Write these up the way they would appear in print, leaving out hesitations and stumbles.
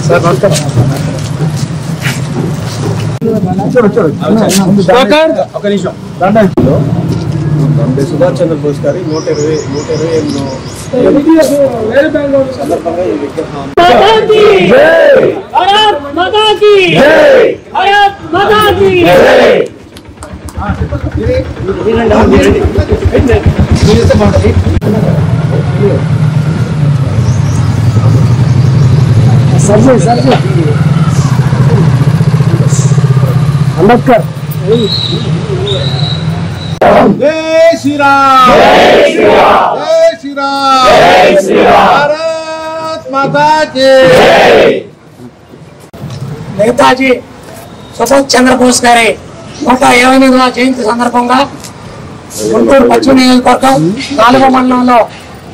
Sir నమస్కారం. ఒక నిమిషం. సుభాష్ చంద్రబోస్ గారి 128 సందర్భంగా ఈ విగ్రహం అంబేద్కర్. జై శ్రీరామ్, జై శ్రీరామ్, జై శ్రీరామ్, జై శ్రీరామ్, భారత్ మాతా కీ జై. నేతాజీ సుభాష్ చంద్రబోస్ గారి 128వ జయంతి సందర్భంగా గుంటూరు పశ్చిమ నియోజకవర్గం 4వ మండలంలో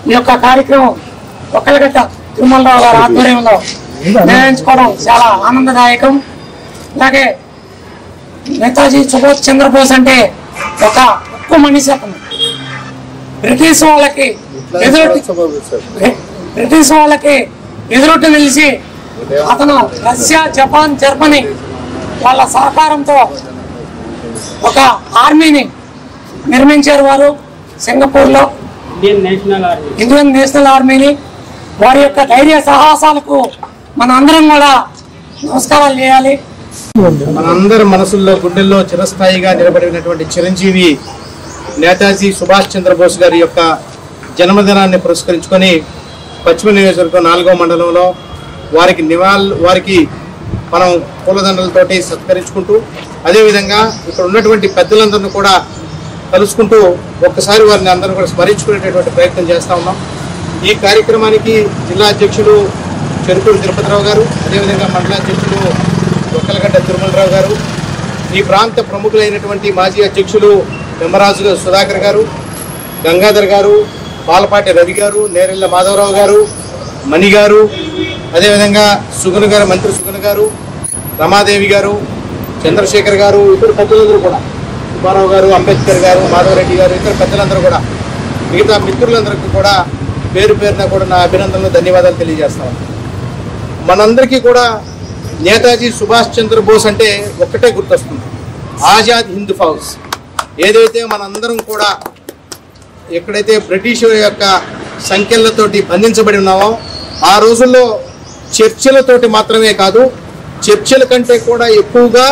ఈ యొక్క కార్యక్రమం ఒక్కలగడ్డ తిరుమలరావు గారి ఆధ్వర్యంలో నిర్వహించుకోవడం చాలా ఆనందదాయకం. అలాగే నేతాజీ సుభాష్ చంద్రబోస్ అంటే ఒక ఉక్కు మనిషి. బ్రిటిష్ వాళ్ళకి ఎదురొట్టు నిలిచి అతను రష్యా, జపాన్, జర్మనీ వాళ్ళ సహకారంతో ఒక ఆర్మీని నిర్మించారు. వారు సింగపూర్లో ఇండియన్ నేషనల్ ఆర్మీని. వారి యొక్క ధైర్య సాహసాలకు మన అందరం కూడా నమస్కారాలు చేయాలి. మనందరి మనసుల్లో, గుండెల్లో చిరస్థాయిగా నిలబడినటువంటి చిరంజీవి నేతాజీ సుభాష్ చంద్రబోస్ గారి యొక్క జన్మదినాన్ని పురస్కరించుకొని పశ్చిమ నియోజకవర్గం 4వ మండలంలో వారికి మనం పూలదండలతోటి సత్కరించుకుంటూ, అదేవిధంగా ఇక్కడ ఉన్నటువంటి పెద్దలందరినీ కూడా కలుసుకుంటూ ఒక్కసారి వారిని అందరూ కూడా స్మరించుకునేటటువంటి ప్రయత్నం చేస్తూ ఉన్నాం. ఈ కార్యక్రమానికి జిల్లా అధ్యక్షులు చెరుకూరు తిరుపతిరావు గారు, అదేవిధంగా మండల అధ్యక్షులు ఒక్కలగడ్డ తిరుమలరావు గారు, ఈ ప్రాంత ప్రముఖులైనటువంటి మాజీ అధ్యక్షులు నిమ్మరాజు సుధాకర్ గారు, గంగాధర్ గారు, పాలపాటి రవి గారు, నేరెళ్ళ మాధవరావు గారు, మణి గారు, అదేవిధంగా సుగుణ గారు, మంత్రి సుగుణ గారు, రమాదేవి గారు, చంద్రశేఖర్ గారు, ఇతర పెద్దలందరూ కూడా, సుబ్బారావు గారు, అంబేద్కర్ గారు, మాధవరెడ్డి గారు, ఇతర పెద్దలందరూ కూడా, మిగతా మిత్రులందరికీ కూడా పేరు పేరున కూడా నా అభినందనలు, ధన్యవాదాలు తెలియజేస్తాను. మనందరికీ కూడా నేతాజీ సుభాష్ చంద్రబోస్ అంటే ఒక్కటే గుర్తొస్తుంది, ఆజాద్ హింద్ ఫౌజ్. ఏదైతే మనందరం కూడా ఎక్కడైతే బ్రిటిష్ యొక్క సంఖ్యలతోటి బంధించబడి ఉన్నామో, ఆ రోజుల్లో చర్చలతోటి మాత్రమే కాదు, చర్చల కంటే కూడా ఎక్కువగా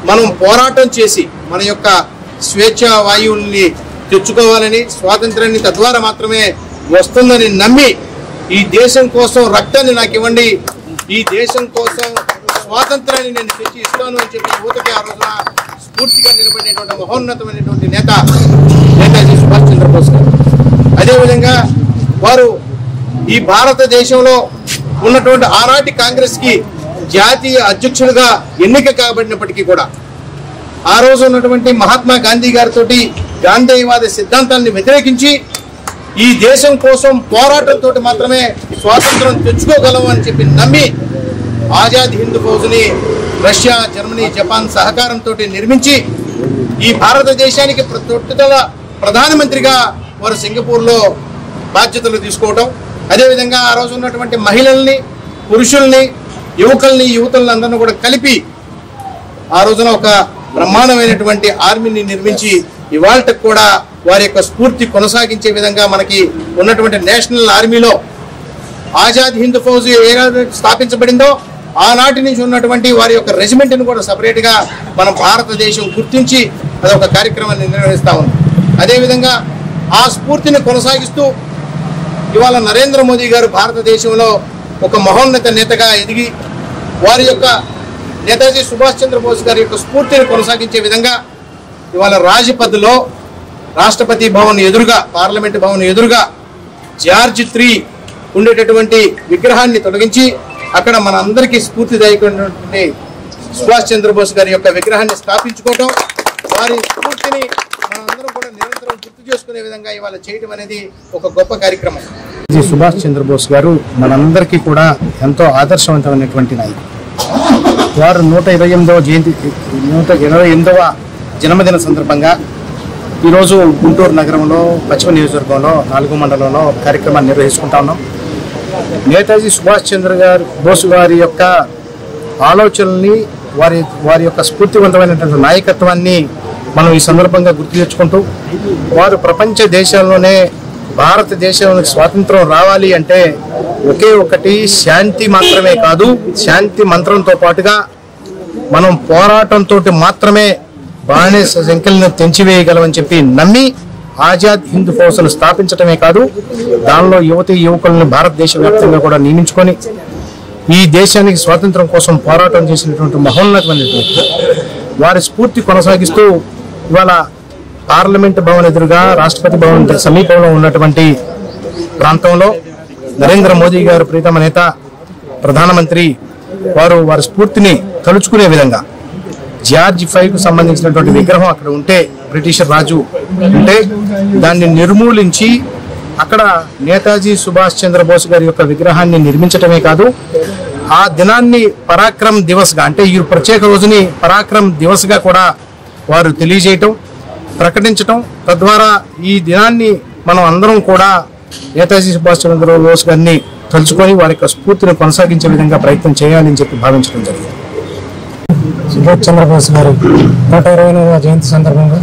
మనం పోరాటం చేసి మన యొక్క స్వేచ్ఛ వాయువుల్ని తెచ్చుకోవాలని, స్వాతంత్రాన్ని తద్వారా మాత్రమే వస్తుందని నమ్మి, ఈ దేశం కోసం రక్తాన్ని నాకు ఇవ్వండి, ఈ దేశం కోసం స్వాతంత్రాన్ని నేను తెచ్చి ఇస్తాను అని చెప్పి యువతకి ఆ రోజున స్ఫూర్తిగా నిలబడినటువంటి మహోన్నతమైనటువంటి నేతాజీ సుభాష్ చంద్రబోస్ గారు. అదేవిధంగా వారు ఈ భారతదేశంలో ఉన్నటువంటి ఆనాటి కాంగ్రెస్కి జాతీయ అధ్యక్షులుగా ఎన్నిక కాబడినప్పటికీ కూడా ఆ రోజు ఉన్నటువంటి మహాత్మా గాంధీ గారితో గాంధీవాద సిద్ధాంతాన్ని వ్యతిరేకించి ఈ దేశం కోసం పోరాటంతో మాత్రమే స్వాతంత్రం తెచ్చుకోగలం అని చెప్పి నమ్మి ఆజాద్ హింద్ ఫౌజ్ని రష్యా, జర్మనీ, జపాన్ సహకారంతో నిర్మించి ఈ భారతదేశానికి ప్రధానమంత్రిగా వారు సింగపూర్లో బాధ్యతలు తీసుకోవడం, అదేవిధంగా ఆ రోజు ఉన్నటువంటి మహిళల్ని, పురుషుల్ని, యువతుల్ని అందరినీ కూడా కలిపి ఆ రోజున ఒక బ్రహ్మాండమైనటువంటి ఆర్మీని నిర్మించి ఇవాళకు కూడా వారి యొక్క స్ఫూర్తి కొనసాగించే విధంగా మనకి ఉన్నటువంటి నేషనల్ ఆర్మీలో ఆజాద్ హింద్ ఫౌజ్ ఏదైతే స్థాపించబడిందో ఆనాటి నుంచి ఉన్నటువంటి వారి యొక్క రెజిమెంట్ని కూడా సపరేట్గా మనం భారతదేశం గుర్తించి అదొక కార్యక్రమాన్ని నిర్వహిస్తూ ఉంది. అదేవిధంగా ఆ స్ఫూర్తిని కొనసాగిస్తూ ఇవాళ నరేంద్ర మోదీ గారు భారతదేశంలో ఒక మహోన్నత నేతగా ఎదిగి వారి యొక్క నేతాజీ సుభాష్ చంద్రబోస్ గారి యొక్క స్ఫూర్తిని కొనసాగించే విధంగా ఇవాళ రాజ్పథ్లో రాష్ట్రపతి భవన్ ఎదురుగా, పార్లమెంట్ భవన్ ఎదురుగా జార్జ్ 3 ఉండేటటువంటి విగ్రహాన్ని తొలగించి అక్కడ మన అందరికీ స్ఫూర్తిదాయకమైనటువంటి సుభాష్ చంద్రబోస్ గారి యొక్క విగ్రహాన్ని స్థాపించుకోవడం, వారి స్ఫూర్తిని మనందరం కూడా నిరంతరం గుర్తు చేసుకునే విధంగా ఇవాళ చేయడం అనేది ఒక గొప్ప కార్యక్రమం. సుభాష్ చంద్రబోస్ గారు మనందరికీ కూడా ఎంతో ఆదర్శవంతమైనటువంటి నాయకుడు. వారు 128వ జన్మదిన సందర్భంగా ఈరోజు గుంటూరు నగరంలో పశ్చిమ నియోజకవర్గంలో 4వ మండలంలో కార్యక్రమాన్ని నిర్వహించుకుంటా ఉన్నాం. నేతాజీ సుభాష్ చంద్ర బోస్ గారి యొక్క ఆలోచనల్ని వారి యొక్క స్ఫూర్తివంతమైనటువంటి నాయకత్వాన్ని మనం ఈ సందర్భంగా గుర్తు తెచ్చుకుంటూ, వారు ప్రపంచ దేశాల్లోనే భారతదేశంలో స్వాతంత్రం రావాలి అంటే ఒకే ఒకటి శాంతి మాత్రమే కాదు, శాంతి మంత్రంతో పాటుగా మనం పోరాటంతో మాత్రమే బానిస సంఖ్యలను తెంచివేయగలమని చెప్పి నమ్మి ఆజాద్ హింద్ ఫౌజ్ను స్థాపించడమే కాదు, దానిలో యువతీ యువకులను భారతదేశ వ్యాప్తంగా కూడా నియమించుకొని ఈ దేశానికి స్వాతంత్రం కోసం పోరాటం చేసినటువంటి మహోన్నతమైనటువంటి వారి స్ఫూర్తి కొనసాగిస్తూ ఇవాళ పార్లమెంట్ భవన్ ఎదురుగా రాష్ట్రపతి భవన్ సమీపంలో ఉన్నటువంటి ప్రాంతంలో నరేంద్ర మోదీ గారు ప్రీతమ నేత ప్రధానమంత్రి వారి స్ఫూర్తిని తలుచుకునే విధంగా జార్జ్ 5కు సంబంధించినటువంటి విగ్రహం అక్కడ ఉంటే, బ్రిటిషర్ రాజు ఉంటే దాన్ని నిర్మూలించి అక్కడ నేతాజీ సుభాష్ చంద్రబోస్ గారి యొక్క విగ్రహాన్ని నిర్మించటమే కాదు, ఆ దినాన్ని పరాక్రమ్ దివస్గా అంటే ఈ ప్రత్యేక రోజుని పరాక్రమ్ దివస్గా కూడా వారు తెలియజేయటం, ప్రకటించటం, తద్వారా ఈ దినాన్ని మనం అందరం కూడా నేతాజీ సుభాష్ చంద్రబోస్ గారిని తలుచుకొని వారి యొక్క స్ఫూర్తిని కొనసాగించే విధంగా ప్రయత్నం చేయాలని చెప్పి భావించడం జరిగింది. సుభాష్ చంద్రబోస్ గారి 120వ జయంతి సందర్భంగా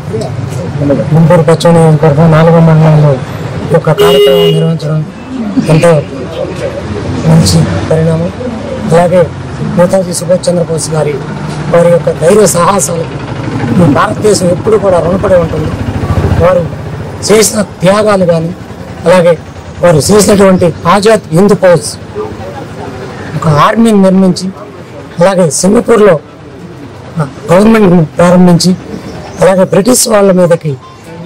గుంటూరు పశ్చిమ నియోజకవర్గం 4వ మండలంలో ఒక కార్యక్రమం నిర్వహించడం ఎంతో మంచి పరిణామం. అలాగే నేతాజీ సుభాష్ చంద్రబోస్ వారి యొక్క ధైర్య సాహసాలకు ఈ భారతదేశం ఎప్పుడు కూడా రుణపడి ఉంటుంది. వారు చేసిన త్యాగాలు కానీ, అలాగే వారు చేసినటువంటి ఆజాద్ హింద్ ఫౌజ్ ఒక ఆర్మీని నిర్మించి, అలాగే సింగపూర్లో గవర్నమెంట్ని ప్రారంభించి, అలాగే బ్రిటిష్ వాళ్ళ మీదకి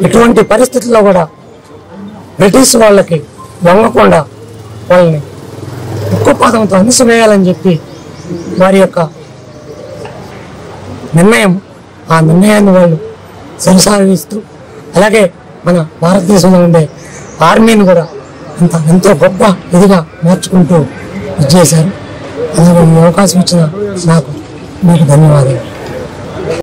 ఎటువంటి పరిస్థితుల్లో కూడా బ్రిటిష్ వాళ్ళకి లొంగకుండా వాళ్ళని ఉక్కుపాదంతో అణిసివేయాలని చెప్పి వారి యొక్క నిర్ణయం, ఆ నిర్ణయాన్ని వాళ్ళు కొనసాగిస్తూ, అలాగే మన భారతదేశంలో ఉండే ఆర్మీని కూడా ఎంతో గొప్ప ఇదిగా మార్చుకుంటూ చేశారు. అలాగే ఈ అవకాశం ఇచ్చిన నాకు మీకు ధన్యవాదాలు.